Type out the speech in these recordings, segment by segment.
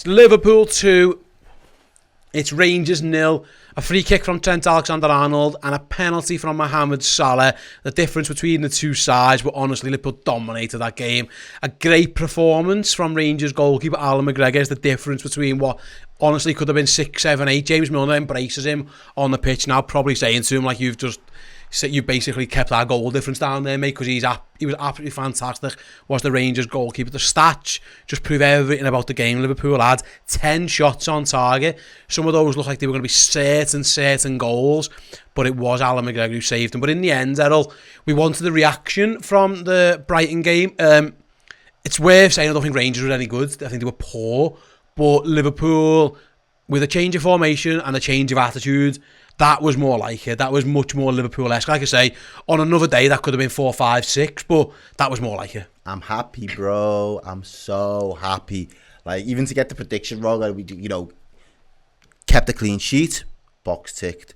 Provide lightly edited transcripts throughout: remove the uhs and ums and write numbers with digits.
It's Liverpool 2. It's Rangers 0. A free kick from Trent Alexander-Arnold and a penalty from Mohamed Salah. The difference between the two sides, but honestly, Liverpool dominated that game. A great performance from Rangers goalkeeper Alan McGregor is the difference between what honestly could have been 6, 7, 8. James Milner embraces him on the pitch now, probably saying to him, like, you basically kept our goal difference down there, mate, because he was absolutely fantastic, was the Rangers goalkeeper. The stats just prove everything about the game. Liverpool had 10 shots on target. Some of those looked like they were going to be certain goals, but it was Alan McGregor who saved them. But in the end, Errol, we wanted the reaction from the Brighton game. It's worth saying I don't think Rangers were any good. I think they were poor. But Liverpool, with a change of formation and a change of attitude, that was more like it. That was much more Liverpool-esque. Like I say, on another day, that could have been 4, 5, 6, but that was more like it. I'm happy, bro. I'm so happy. Like, even to get the prediction wrong, we, kept a clean sheet, box ticked.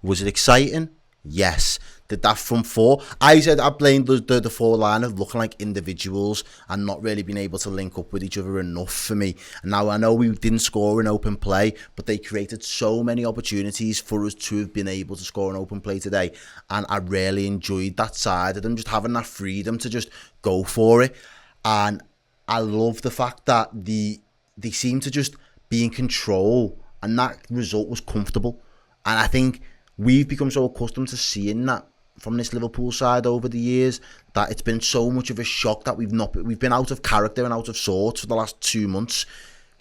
Was it exciting? Yes. Did that front four? I said I blamed the forward line of looking like individuals and not really being able to link up with each other enough for me. And now I know we didn't score in open play, but they created so many opportunities for us to have been able to score in open play today. And I really enjoyed that side of them, just having that freedom to just go for it. And I love the fact that they seem to just be in control, and that result was comfortable. And I think we've become so accustomed to seeing that from this Liverpool side over the years that it's been so much of a shock that we've been out of character and out of sorts for the last 2 months.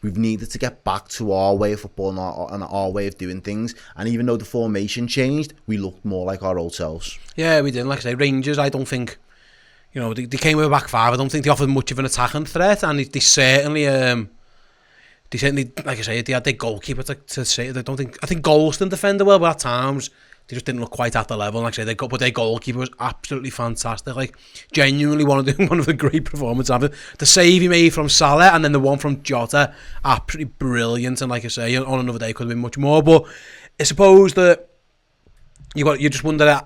We've needed to get back to our way of football and our way of doing things. And even though the formation changed, we looked more like our old selves. Yeah, we did. Like I say, Rangers, I don't think, they came with a back five. I don't think they offered much of an attacking threat, and they certainly, like I say, they had their goalkeeper to say. I think Golston defended well, but at times they just didn't look quite at the level. Like I say, but their goalkeeper was absolutely fantastic. Like, genuinely one of the great performances. The save he made from Salah and then the one from Jota, absolutely brilliant. And like I say, on another day could have been much more. But I suppose that you just wonder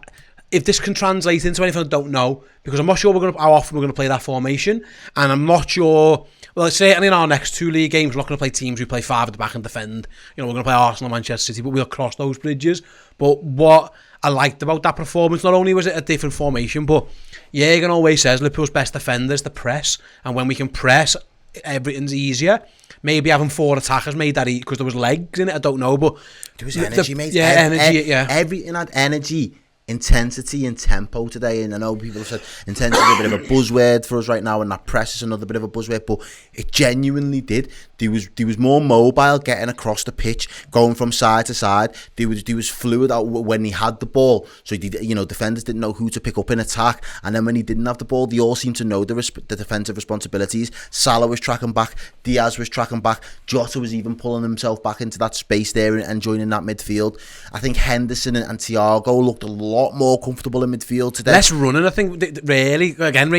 if this can translate into anything. I don't know, because I'm not sure how often we're going to play that formation, and I'm not sure. Well, certainly in our next 2 league games, we're not going to play teams who play 5 at the back and defend. We're going to play Arsenal, Manchester City, but we'll cross those bridges. But what I liked about that performance, not only was it a different formation, but Jürgen always says Liverpool's best defender is the press, and when we can press, everything's easier. Maybe having 4 attackers made that because there was legs in it, I don't know, but there was energy, mate. Yeah, energy, yeah. Everything had energy, intensity and tempo today. And I know people have said intensity is a bit of a buzzword for us right now, and that press is another bit of a buzzword, but it genuinely did. There was more mobile getting across the pitch, going from side to side. There was fluid out when he had the ball, so defenders didn't know who to pick up in attack, and then when he didn't have the ball, they all seemed to know the defensive responsibilities. Salah was tracking back, Diaz was tracking back, Jota was even pulling himself back into that space there and joining that midfield. I think Henderson and Thiago looked a lot more comfortable in midfield today. Less running, I think. Really, again,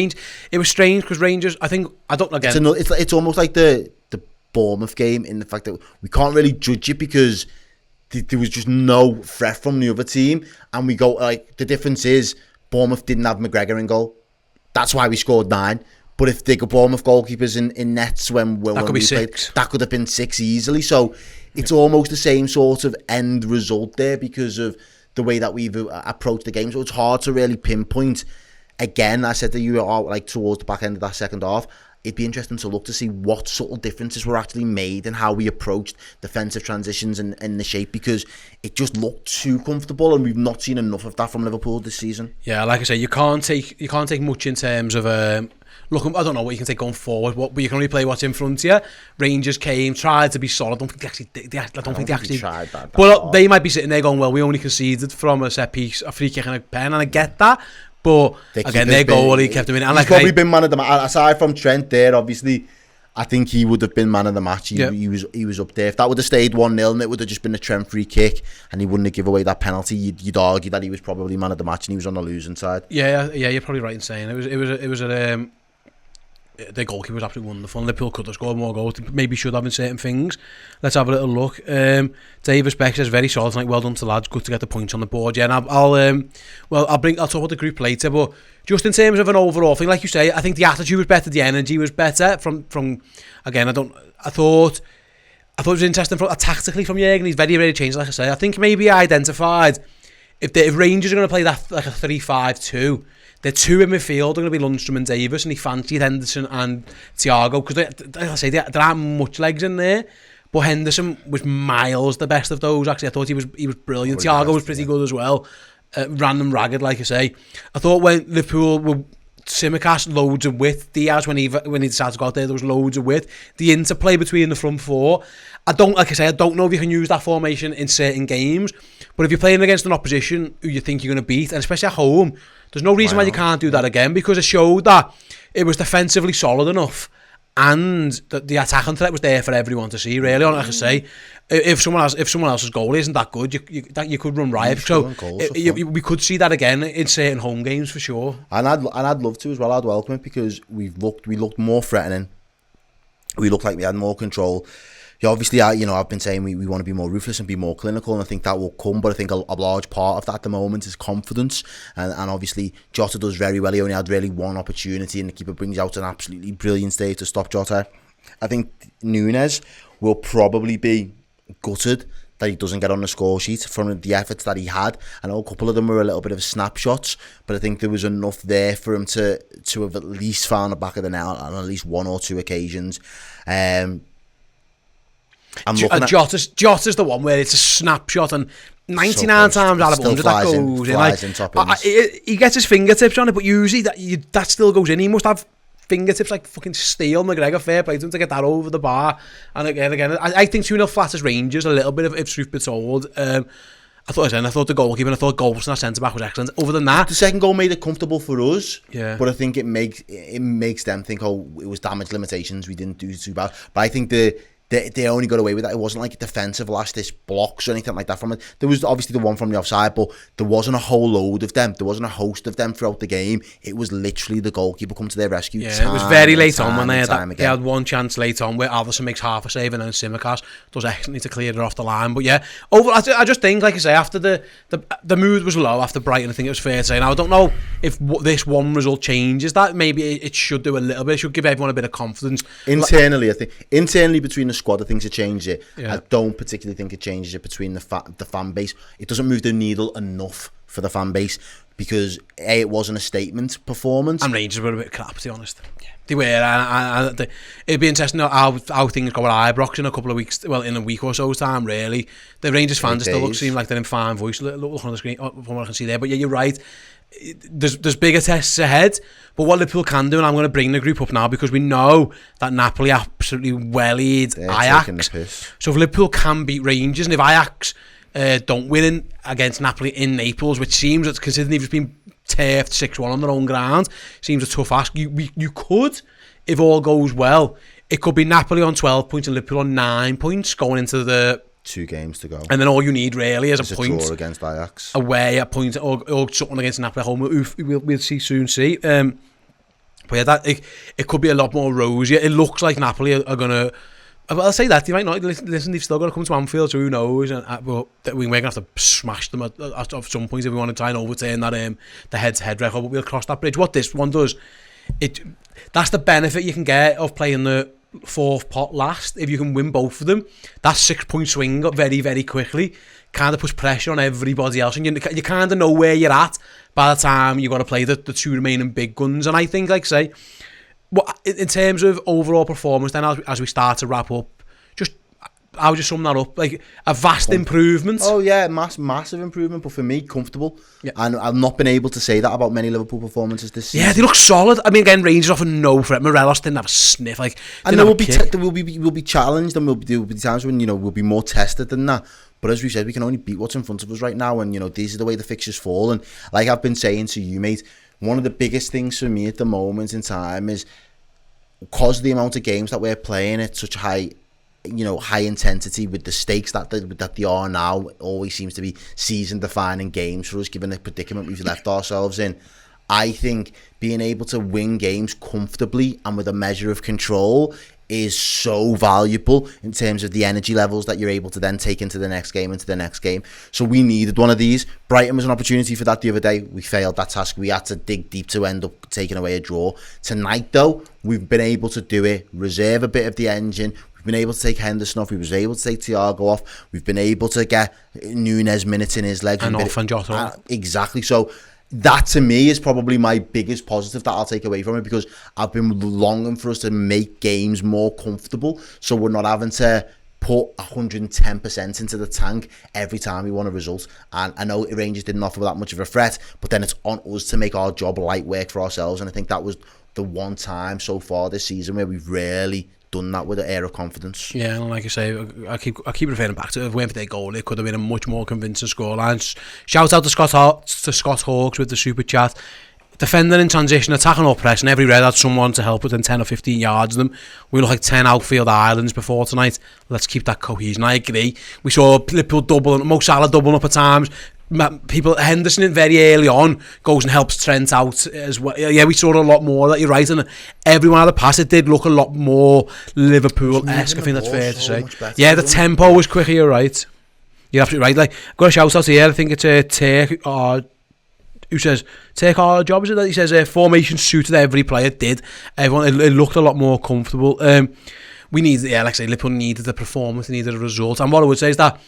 it was strange because Rangers, it's almost like the Bournemouth game, in the fact that we can't really judge it because there was just no threat from the other team, and we go, like, the difference is Bournemouth didn't have McGregor in goal. That's why we scored 9. But if they got Bournemouth goalkeepers in nets when we played, that could have been 6 easily. So it's almost the same sort of end result there because of the way that we've approached the game. So it's hard to really pinpoint. Again, I said that you are like towards the back end of that second half. It'd be interesting to look to see what subtle differences were actually made and how we approached defensive transitions and the shape, because it just looked too comfortable, and we've not seen enough of that from Liverpool this season. Yeah, like I say, you can't take much in terms of look. I don't know what you can take going forward, but you can only play what's in front of you. Rangers came, tried to be solid. I don't think they actually tried that. But they might be sitting there going, well, we only conceded from a set piece, a free kick and a pen, and I get that. But again, their goalie kept him in. And he's probably been man of the match. Aside from Trent there, obviously, I think he would have been man of the match. He was up there. If that would have stayed 1-0 and it would have just been a Trent free kick and he wouldn't have given away that penalty, you'd argue that he was probably man of the match and he was on the losing side. Yeah, you're probably right in saying it was their goalkeeper was absolutely wonderful. Liverpool could have scored more goals. Maybe should have in certain things. Let's have a little look. Davis Beck says very solid tonight. Well done to lads. Good to get the points on the board. Yeah, and I'll talk about the group later. But just in terms of an overall thing, like you say, I think the attitude was better. The energy was better. From again, I thought I thought it was interesting tactically from Jürgen. He's very, very changed, like I say. I think maybe he identified if Rangers are going to play that like a 3-5-2, the two in midfield are going to be Lundstram and Davis, and he fancied Henderson and Thiago because, like I say, there aren't much legs in there. But Henderson was miles the best of those. Actually, I thought he was brilliant. Thiago was pretty good as well. Ran them ragged, like I say. I thought when Liverpool were Tsimikas, loads of width. Diaz, when he decided to go out there was loads of width. The interplay between the front four. I don't know if you can use that formation in certain games. But if you're playing against an opposition who you think you're going to beat, and especially at home, there's no reason why you can't do that again, because it showed that it was defensively solid enough, and the attacking threat was there for everyone to see. Really, like I say, if someone else's goal isn't that good, you could run riot. So we could see that again in certain home games for sure. And I'd love to as well. I'd welcome it because we looked more threatening. We looked like we had more control. Yeah, obviously, I've been saying we want to be more ruthless and be more clinical, and I think that will come. But I think a large part of that at the moment is confidence, and obviously Jota does very well. He only had really one opportunity, and the keeper brings out an absolutely brilliant save to stop Jota. I think Núñez will probably be gutted that he doesn't get on the score sheet from the efforts that he had. I know a couple of them were a little bit of snapshots, but I think there was enough there for him to have at least found the back of the net on at least one or two occasions. Jota's the one where it's a snapshot, and 99 times out of 100 that goes in. He gets his fingertips on it, but usually that still goes in. He must have fingertips like fucking steel. McGregor, fair play to him to get that over the bar. And again, I think 2-0 flatters Rangers a little bit, if truth be told. I thought the goalkeeper, and I thought Goldson, our centre back, was excellent. Other than that, the second goal made it comfortable for us. Yeah. But I think it makes them think, oh, it was damage limitations. We didn't do too bad. But I think they only got away with that. It wasn't like a defensive last-ditch blocks or anything like that from it. There was obviously the one from the offside, but there wasn't a whole load of them. There wasn't a host of them throughout the game. It was literally the goalkeeper come to their rescue. Yeah, it was very late on when they had one chance late on where Alderson makes half a save, and then Tsimikas does excellently to clear it off the line. But yeah, I just think, like I say, after the mood was low after Brighton, I think it was fair to say. Now, I don't know if this one result changes that. Maybe it should do a little bit. It should give everyone a bit of confidence. Internally, I think between the squad, I think it changes it. Yeah. I don't particularly think it changes it between the fan base. It doesn't move the needle enough for the fan base because it wasn't a statement performance. And Rangers were a bit crap, to be honest. Yeah. They were. It'd be interesting how things go at Ibrox in a couple of weeks. Well, in a week or so's time, really. The Rangers fans still seem like they're in fine voice. Look on the screen from what I can see there. But yeah, you're right. There's bigger tests ahead, but what Liverpool can do, and I'm going to bring the group up now because we know that Napoli absolutely well-eated Ajax. So if Liverpool can beat Rangers, and if Ajax don't win against Napoli in Naples, which seems, considering they've just been turfed 6-1 on their own ground, seems a tough ask. You could, if all goes well, it could be Napoli on 12 points and Liverpool on 9 points going into the 2 games to go, and then all you need really is a point draw against Ajax, away, a point, or something against Napoli at home. We'll soon see. But yeah, it could be a lot more rosy. It looks like Napoli are gonna. I'll say that they might not listen. They've still got to come to Anfield, so who knows? And we're gonna have to smash them at some point if we want to try and overturn that the head-to-head record. But we'll cross that bridge. What this one does, that's the benefit you can get of playing the 4th pot last. If you can win both of them, that 6-point swing up very, very quickly kind of puts pressure on everybody else, and you kind of know where you're at by the time you've got to play the 2 remaining big guns. And I think, like I say, in terms of overall performance, then as we start to wrap up, I would just sum that up, like a vast improvement. Oh yeah, massive improvement, but for me, comfortable. Yeah. And I've not been able to say that about many Liverpool performances this season. Yeah, they look solid. I mean, again, Rangers offer no threat. Morelos didn't have a sniff. And we'll be challenged, and there will be times when we'll be more tested than that. But as we said, we can only beat what's in front of us right now, and these are the way the fixtures fall. And like I've been saying to you, mate, one of the biggest things for me at the moment in time is because of the amount of games that we're playing at such high intensity, with the stakes that they are now, always seems to be season defining games for us, given the predicament we've left ourselves in. I think being able to win games comfortably and with a measure of control is so valuable in terms of the energy levels that you're able to then take into the next game. So we needed one of these. Brighton was an opportunity for that the other day. We failed that task. We had to dig deep to end up taking away a draw. Tonight, though, we've been able to do it, reserve a bit of the engine. been able to take Henderson off. We was able to take Thiago off. We've been able to get Nunes minutes in his legs. And off and Jota. Exactly. So that to me is probably my biggest positive that I'll take away from it, because I've been longing for us to make games more comfortable, so we're not having to put 110% into the tank every time we want a result. And I know Rangers didn't offer that much of a threat, but then it's on us to make our job light work for ourselves. And I think that was the one time so far this season where we've really done that with an air of confidence. Yeah, and like I say, I keep referring back to it. If we went for their goal, it could have been a much more convincing scoreline. Shout out to Scott Hawkes with the super chat. Defending in transition, attacking or pressing, every red had someone to help within 10 or 15 yards of them. We look like 10 outfield islands before tonight. Let's keep that cohesion. I agree. We saw Liverpool doubling, Mo Salah doubling up at times. Henderson in very early on goes and helps Trent out as well. Yeah, we saw a lot more of that, you're right. And everyone had a pass, it did look a lot more Liverpool-esque, I think that's fair to say. Yeah, the tempo was quicker, you're right. You're absolutely right. Like, I've got a shout out here, I think it's Take, who says, take our job, is it that he says formation suited every player, did. Everyone, it looked a lot more comfortable. We need, like I say, Liverpool needed the performance, needed a result. And what I would say is that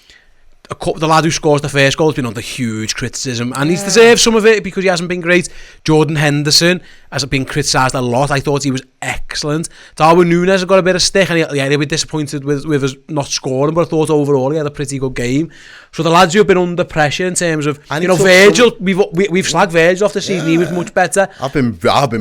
the lad who scores the first goal has been under huge criticism, and he's deserved some of it because he hasn't been great. Jordan Henderson has been criticised a lot. I thought he was excellent. Darwin Núñez has got a bit of stick, and he'll be disappointed with us not scoring, but I thought overall he had a pretty good game. So the lads who have been under pressure in terms of, Virgil, we've slagged Virgil off the season. He was much better. I've been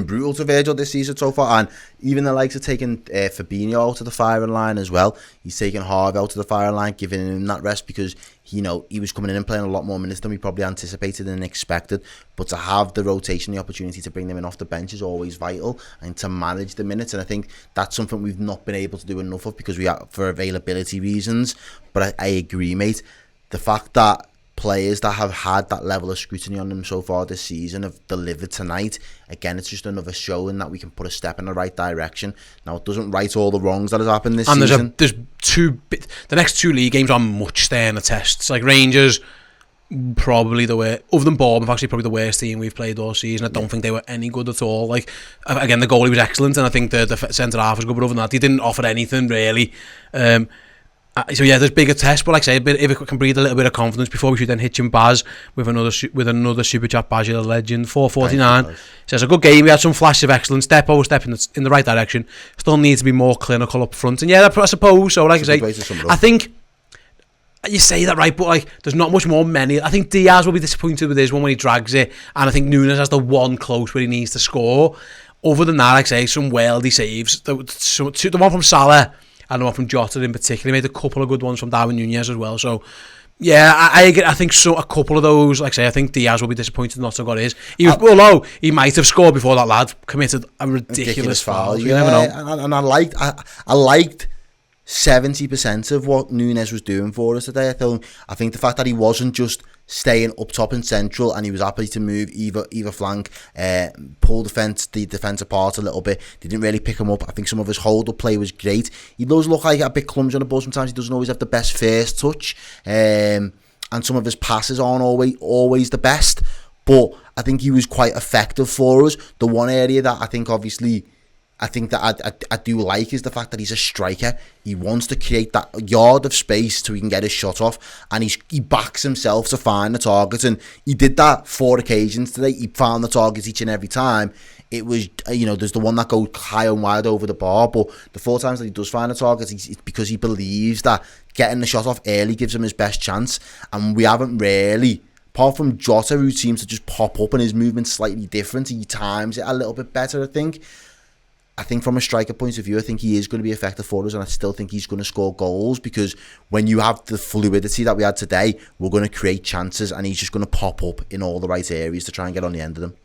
brutal to Virgil this season so far, and even the likes of taking Fabinho out of the firing line as well. He's taken Harvey out of the firing line, giving him that rest, because he was coming in and playing a lot more minutes than we probably anticipated and expected. But to have the rotation, the opportunity to bring them in off the bench is always vital, and to manage the minutes. And I think that's something we've not been able to do enough of, because we are, for availability reasons. But I agree, mate. The fact that players that have had that level of scrutiny on them so far this season have delivered tonight, again, it's just another showing that we can put a step in the right direction. Now, it doesn't right all the wrongs that has happened this season. And there's the next two league games are much sterner tests. Like Rangers, probably the worst, other than Bournemouth, actually probably the worst team we've played all season. I don't think they were any good at all. Like, again, the goalie was excellent, and I think the centre half was good, but other than that, he didn't offer anything really. So yeah, there's bigger tests, but like I say, if it can breathe a little bit of confidence before we should then hit him Baz with another super chat. Baz, you're a legend. 449 says a good game. We had some flashes of excellence. Step in the right direction. Still needs to be more clinical up front, and yeah, I suppose so. Like I say, I think you say that right, but like there's not much more. I think Diaz will be disappointed with his one when he drags it, and I think Núñez has the one close where he needs to score. Other than that, like I say, some worldy saves. The one from Salah and the one from Jota in particular. He made a couple of good ones from Darwin Núñez as well. So, yeah, I think so. A couple of those, like I say, I think Diaz will be disappointed not to have got his. Although he might have scored before that lad committed a ridiculous foul. You never know. And I liked 70% of what Núñez was doing for us today. I think the fact that he wasn't just staying up top and central, and he was happy to move either flank, pull the defence apart a little bit. They didn't really pick him up. I think some of his hold-up play was great. He does look like a bit clumsy on the ball sometimes. He doesn't always have the best first touch, and some of his passes aren't always the best. But I think he was quite effective for us. The one area that I think that I do like is the fact that he's a striker. He wants to create that yard of space so he can get his shot off, and he backs himself to find the target, and he did that 4 occasions today. He found the targets each and every time. It was, there's the one that goes high and wide over the bar, but the 4 times that he does find the target, it's because he believes that getting the shot off early gives him his best chance, and we haven't really, apart from Jota, who seems to just pop up and his movement's slightly different, he times it a little bit better, I think. I think from a striker point of view, I think he is going to be effective for us, and I still think he's going to score goals, because when you have the fluidity that we had today, we're going to create chances, and he's just going to pop up in all the right areas to try and get on the end of them.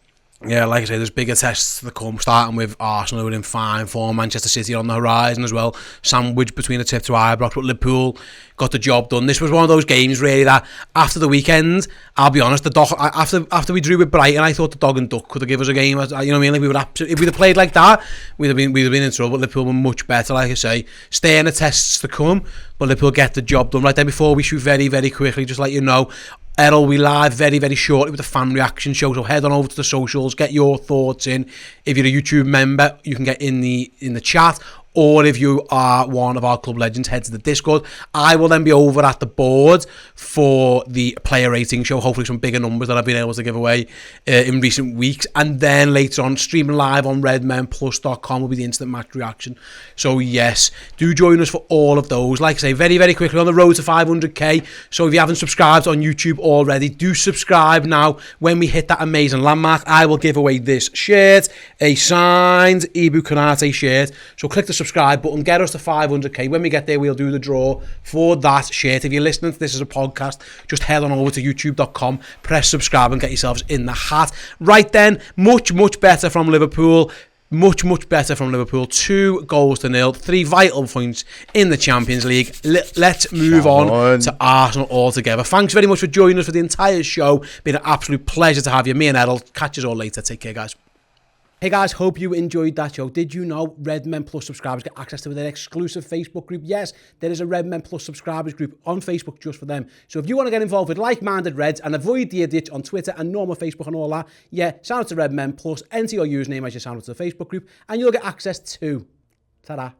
Yeah, like I say, there's bigger tests to come, starting with Arsenal, who are in fine form, Manchester City on the horizon as well, sandwiched between the tip to Ibrox, but Liverpool got the job done. This was one of those games, really, that after the weekend, I'll be honest, after we drew with Brighton, I thought the dog and duck could have given us a game. You know what I mean? Like, we would absolutely, if we'd have played like that, we'd have been in trouble. Liverpool were much better, like I say. Stay in the tests to come, but Liverpool get the job done. Right then, before we shoot very, very quickly, just let you know, Errol, we live very, very shortly with the fan reaction show, so head on over to the socials, get your thoughts in. If you're a YouTube member, you can get in the chat, or if you are one of our club legends, head to the Discord. I will then be over at the board for the player rating show, hopefully some bigger numbers that I've been able to give away in recent weeks, and then later on streaming live on redmenplus.com will be the instant match reaction. So yes, do join us for all of those. Like I say, very, very quickly on the road to 500k. So if you haven't subscribed on YouTube already, do subscribe now. When we hit that amazing landmark, I will give away this shirt, a signed Ibu Konate shirt. So click the subscribe button, get us to 500k. When we get there, we'll do the draw for that shirt. If you're listening to this as a podcast, just head on over to youtube.com, press subscribe and get yourselves in the hat. Right then, much better from Liverpool. Much better from Liverpool. 2-0, 3 vital points in the Champions League. Let's move on to Arsenal altogether. Thanks very much for joining us for the entire show. Been an absolute pleasure to have you. Me and Errol. Catch us all later. Take care, guys. Hey guys, hope you enjoyed that show. Did you know Redmen Plus subscribers get access to their exclusive Facebook group? Yes, there is a Redmen Plus subscribers group on Facebook just for them. So if you want to get involved with like-minded Reds and avoid the idiots on Twitter and normal Facebook and all that, yeah, sign up to Redmen Plus, enter your username as you sign up to the Facebook group, and you'll get access to. Ta-da.